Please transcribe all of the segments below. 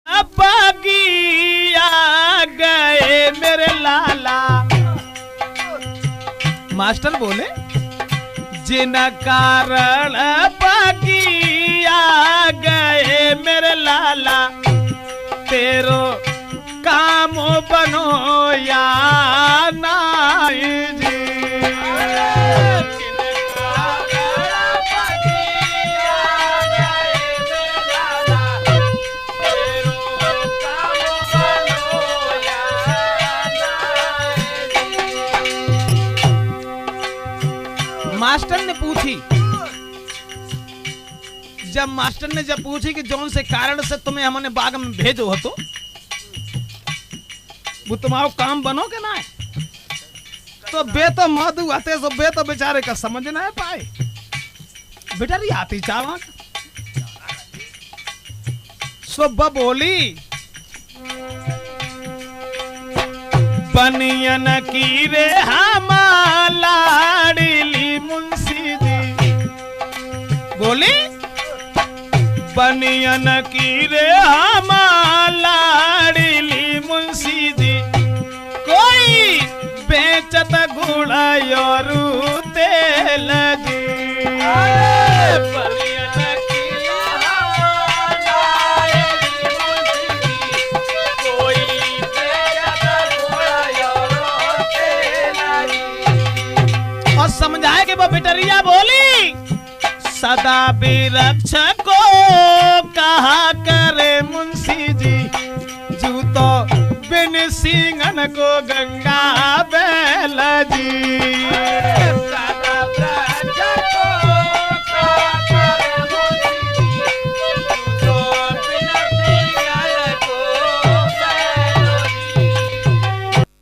बगिया गए मेरे लाला। मास्टर बोले जिन कारण बगिया गए मेरे लाला, तेरो काम बनो या नाई जी। मास्टर ने पूछी, जब मास्टर ने जब पूछी कि जौन से कारण से तुम्हें हमने बाग में भेजो हो, तो वो तुम्हारा काम बनो के ना है, तो बे तो मधु आते सो बे तो बेचारे का समझ ना पाए। बेटा रही आती चावा सुबह बोली बनियन की रे हमारी मुंशी जी। बोली बनियन की रे हमारी मुंशी जी, कोई बेचत गुड़ा योरू तेल जी। समझाए कि वो बिटरिया बोली सदा विरक्ष को कहा करे मुंशी जी, जू तो बिन सिंगन को गंगा बैल जी। सदा विरक्ष को कहा करे मुंशी जी, जू तो बिन सिंगन को बैल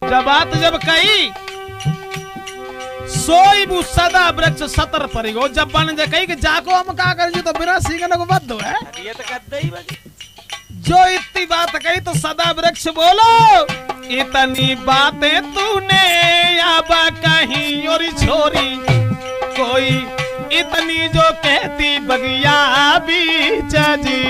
जी। जब बात जब कही सोई बु सदा वृक्ष सतर परिगो, जब बन जे कही कि जाको हम का कर तो बिना सींगन को बद्ध है, ये तो कद्दे ही बजे। जो इतनी बात कही तो सदा वृक्ष बोलो इतनी बातें तूने अब कहीं और छोरी, कोई इतनी जो कहती बगिया बीच जी।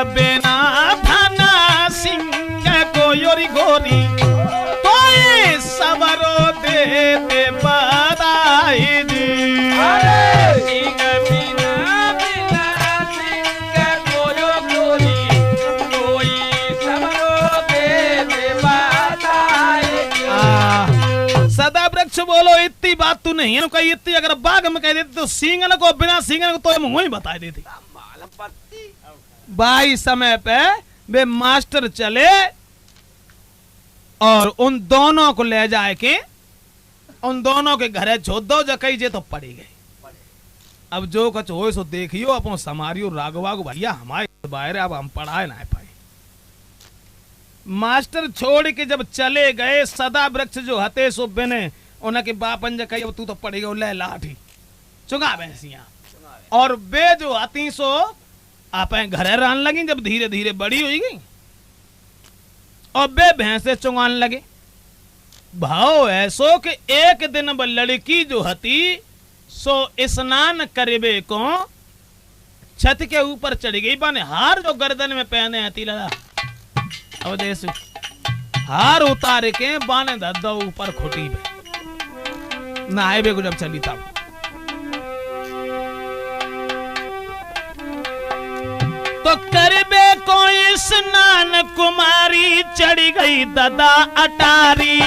बिना धना सिंह को योरी गोरी, तो सबरो देते बधाई जी। सिंह बिना सिंह को यो गोरी, कोई सबरो देते बधाई जी। सदा वृक्ष बोलो इतनी बात तू नहीं है, कही इतनी अगर बाग में कह देती तो सिंगन को बिना सिंगन को तो मुंह ही बता देती। बाई समय पे वे मास्टर चले और उन दोनों को ले जाए के उन दोनों के घरे छोड़ दो, जो कही जे तो पड़ी गई। अब जो कुछ हो सो देखियो, अपन समारियो राघवा को भैया हमारे बाहर अब हम पढ़ाए ना पाए। मास्टर छोड़ के जब चले गए, सदा वृक्ष जो हते सो बिने उनके बापन जे कही अब तू तो पड़ेगा ले लाठी चुगा भैंसिया, और बे जो हती सो आप घरे रहने लगी। जब धीरे धीरे बड़ी हुई गई और बे भैंसे चुगान लगे। भाव ऐसो कि एक दिन ब लड़की जो हती सो स्नान करबे को छत के ऊपर चढ़ गई। बाने हार जो गर्दन में पहने हती लड़ा, अब देश हार उतार के बाने दद्दो ऊपर खुटी पे नहाए बे को जब चली तब तो करबे कोई स्नान कुमारी चढ़ गई ददा अटारी।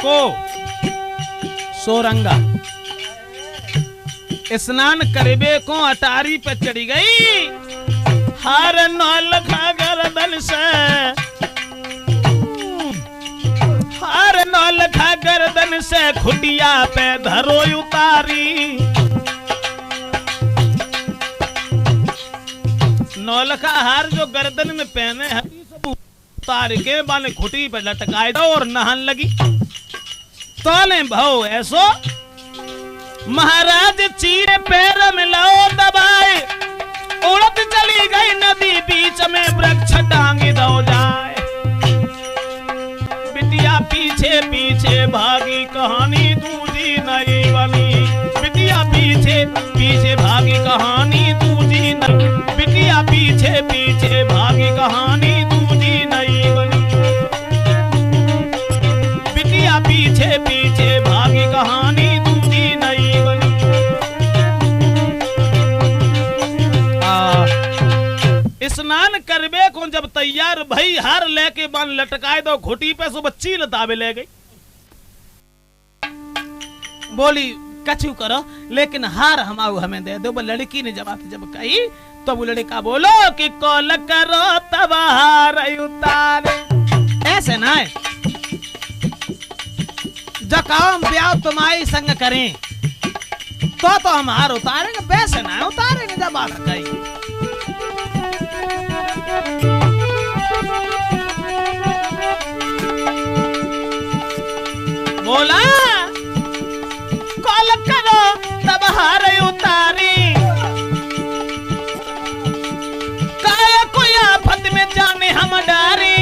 को सोरंगा स्नान करबे को अटारी पे चढ़ी गई। हर नौल गर्दन से हर नौल गर्दन से खुटिया पे धरो उतारी। नौल का हार जो गर्दन में पहने हैं उतार के बाने खुटी पे लटकाए दो और नहान लगी। तोले भाव ऐसो महाराज चीरे पैर में लाओ दबाए, उड़त चली गई नदी बीच में वृक्ष टांगी दो जाए। बिटिया पीछे पीछे भागी कहानी दूजी नहीं बनी, बिटिया पीछे पीछे भागी कहानी दूजी नहीं, बिटिया पीछे पीछे भागी कहानी दूजी नहीं बनी, बिटिया पीछे पीछे भागी कहानी दूजी नहीं बनी। स्नान करबे को जब तैयार भई हार लेके बन लटकाए दो घुटी पे सो बच्ची लतावे ले गई। बोली कछु करो लेकिन हार हमाऊ हमें दे दो। लड़की ने जब कही तो वो लड़का बोलो कि कॉल करो तब हार उतारे। ऐसे ना है जब काम ब्याह तुम्हारी संग करें तो हम हार उतारेंगे, वैसे ना उतारेंगे। जब बात कही बोला कॉल करो तब हार उतारी, काय कोई आफत में जाने हम डारी।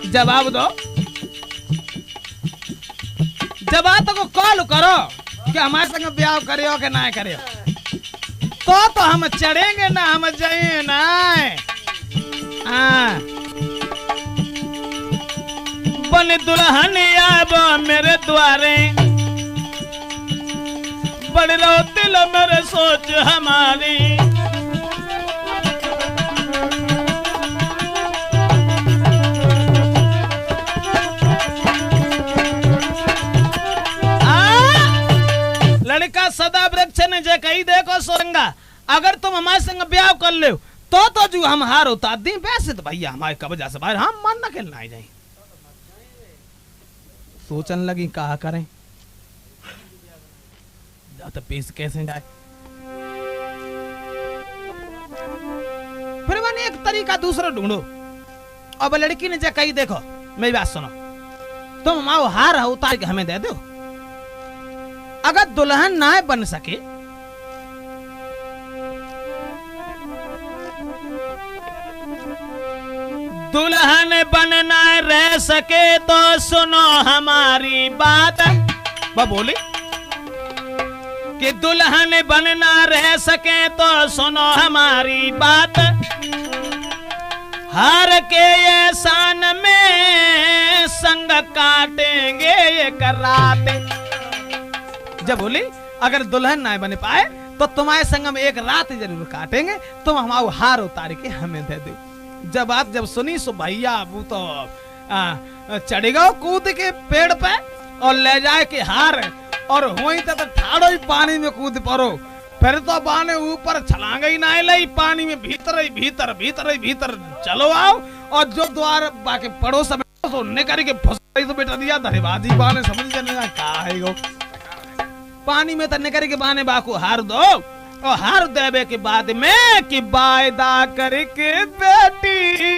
जवाब दो, जवाब तो कॉल करो कि हमारे संग ब्याह करियो कि ना करियो, तो हम चढ़ेंगे ना, हम जाए ना। बन दुल्हन आब मेरे द्वारे, बड़ रो दिल मेरे सोच हमारी। लड़का सदा वृक्ष ने जे कही देखो सोरंगा अगर तुम हमारे संग ब्याह कर ले तो जो हम हार उतार दी, वैसे तो भैया हमारे कब्जा से बाहर हम मन न खेलना ही जाए। सोचने लगी कहा करें तो पेश कैसे जाए। फिर मैंने एक तरीका दूसरा ढूंढो। अब लड़की ने जे कही देखो मेरी बात सुनो, तुम हमारा हार उतार के हमें दे दो, अगर दुल्हन ना बन सके दुल्हन बनना रह सके तो सुनो हमारी बात। वो बोली कि दुल्हन बनना रह सके तो सुनो हमारी बात, हार के ये शान में संग काटेंगे एक रात। जब बोली अगर दुल्हन ना बन पाए तो तुम्हारे संग में एक रात जरूर काटेंगे, तुम हमारा हार उतार के हमें दे दो। जब बात जब सुनी सो भैया वो तो चढ़ेगा कूद के पेड़ पे और ले जाए के हार, और हुई तो ठाड़ो ही पानी में कूद पड़ो। फिर तो बाने ऊपर छलांग ही ना लई, पानी में भीतर ही भीतर भीतर ही भीतर चलो आओ, और जो द्वार बाकी पड़ोस में तो निकर के फंसाई तो बेटा दिया धरेबाजी बाने समझ जाने का है गो। पानी में तो निकर के बाने बाको हार दो, और हार देवे के बाद में कि वायदा करके बेटी